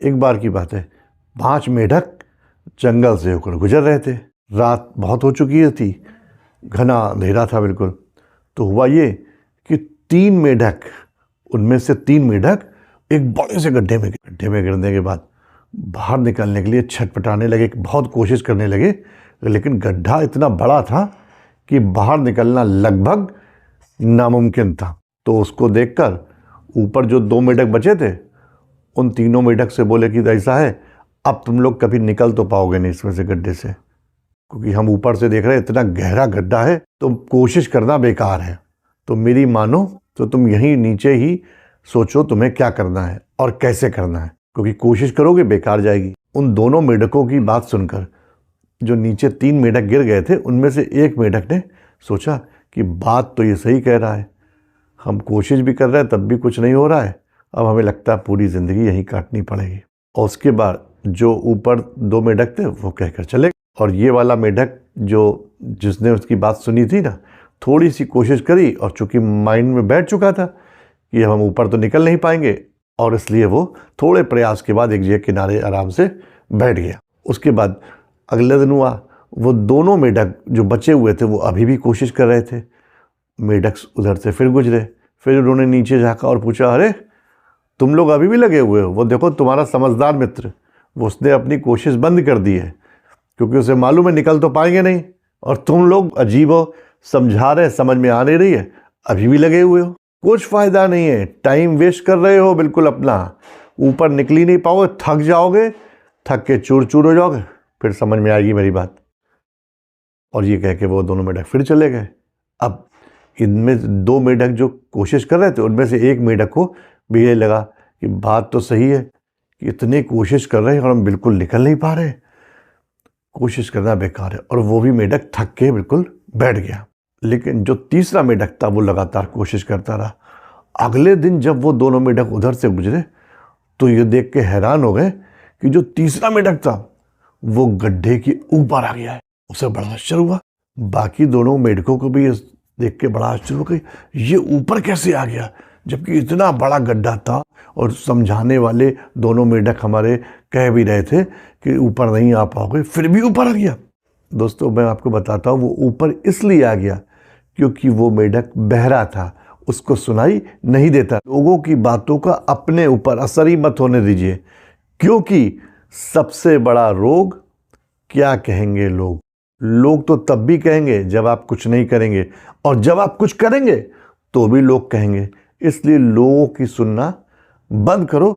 एक बार की बात है, 5 मेढक जंगल से होकर गुजर रहे थे। रात बहुत हो चुकी थी, घना अंधेरा था बिल्कुल। तो हुआ ये कि 3 मेढक, उनमें से 3 मेढक एक बड़े से गड्ढे में गिरने के बाद बाहर निकलने के लिए छटपटाने लगे, बहुत कोशिश करने लगे, लेकिन गड्ढा इतना बड़ा था कि बाहर निकलना लगभग नामुमकिन था। तो उसको देखकर ऊपर जो 2 मेढक बचे थे, उन तीनों मेढक से बोले कि ऐसा है, अब तुम लोग कभी निकल तो पाओगे नहीं इसमें से, गड्ढे से, क्योंकि हम ऊपर से देख रहे हैं इतना गहरा गड्ढा है, तो कोशिश करना बेकार है। तो मेरी मानो तो तुम यहीं नीचे ही सोचो तुम्हें क्या करना है और कैसे करना है, क्योंकि कोशिश करोगे बेकार जाएगी। उन दोनों मेढकों की बात सुनकर जो नीचे 3 मेढक गिर गए थे, उनमें से एक मेढक ने सोचा कि बात तो ये सही कह रहा है, हम कोशिश भी कर रहे हैं तब भी कुछ नहीं हो रहा है, अब हमें लगता है पूरी ज़िंदगी यहीं काटनी पड़ेगी। और उसके बाद जो ऊपर 2 मेढक थे वो कहकर चले, और ये वाला मेढक जिसने उसकी बात सुनी थी ना, थोड़ी सी कोशिश करी, और चूंकि माइंड में बैठ चुका था कि हम ऊपर तो निकल नहीं पाएंगे, और इसलिए वो थोड़े प्रयास के बाद एक जगह किनारे आराम से बैठ गया। उसके बाद अगले दिन हुआ, वो दोनों मेढक जो बचे हुए थे वो अभी भी कोशिश कर रहे थे। मेढक उधर से फिर गुजरे, फिर उन्होंने नीचे झाँका और पूछा, अरे तुम लोग अभी भी लगे हुए हो? वो देखो तुम्हारा समझदार मित्र, वो उसने अपनी कोशिश बंद कर दी है, क्योंकि उसे मालूम है निकल तो पाएंगे नहीं, और तुम लोग अजीब हो, समझा रहे, समझ में आ नहीं रही है, अभी भी लगे हुए हो, कुछ फ़ायदा नहीं है, टाइम वेस्ट कर रहे हो बिल्कुल अपना, ऊपर निकल ही नहीं पाओगे, थक जाओगे, थक के चूर चूर हो जाओगे, फिर समझ में आएगी मेरी बात। और ये कह के वो दोनों मेढक फिर चले गए। अब इनमें 2 मेढक जो कोशिश कर रहे थे, उनमें से एक मेढक को भी ये लगा कि बात तो सही है कि इतनी कोशिश कर रहे हैं और हम बिल्कुल निकल नहीं पा रहे, कोशिश करना बेकार है, और वो भी मेढक थक के बिल्कुल बैठ गया। लेकिन जो तीसरा मेढक था वो लगातार कोशिश करता रहा। अगले दिन जब वो दोनों मेढक उधर से गुजरे तो ये देख के हैरान हो गए कि जो तीसरा मेढक था वो गड्ढे के ऊपर आ गया है। उसे बड़ा आश्चर्य हुआ, बाकी दोनों मेढकों को भी देख के बड़ा आश्चर्य हुआ कि ये ऊपर कैसे आ गया, जबकि इतना बड़ा गड्ढा था, और समझाने वाले दोनों मेढक हमारे कह भी रहे थे कि ऊपर नहीं आ पाओगे, फिर भी ऊपर आ गया। दोस्तों मैं आपको बताता हूँ, वो ऊपर इसलिए आ गया क्योंकि वो मेढक बहरा था, उसको सुनाई नहीं देता। लोगों की बातों का अपने ऊपर असर ही मत होने दीजिए, क्योंकि सबसे बड़ा रोग क्या कहेंगे लोग। लोग तो तब भी कहेंगे जब आप कुछ नहीं करेंगे, और जब आप कुछ करेंगे तो भी लोग कहेंगे। इसलिए लोगों की सुनना बंद करो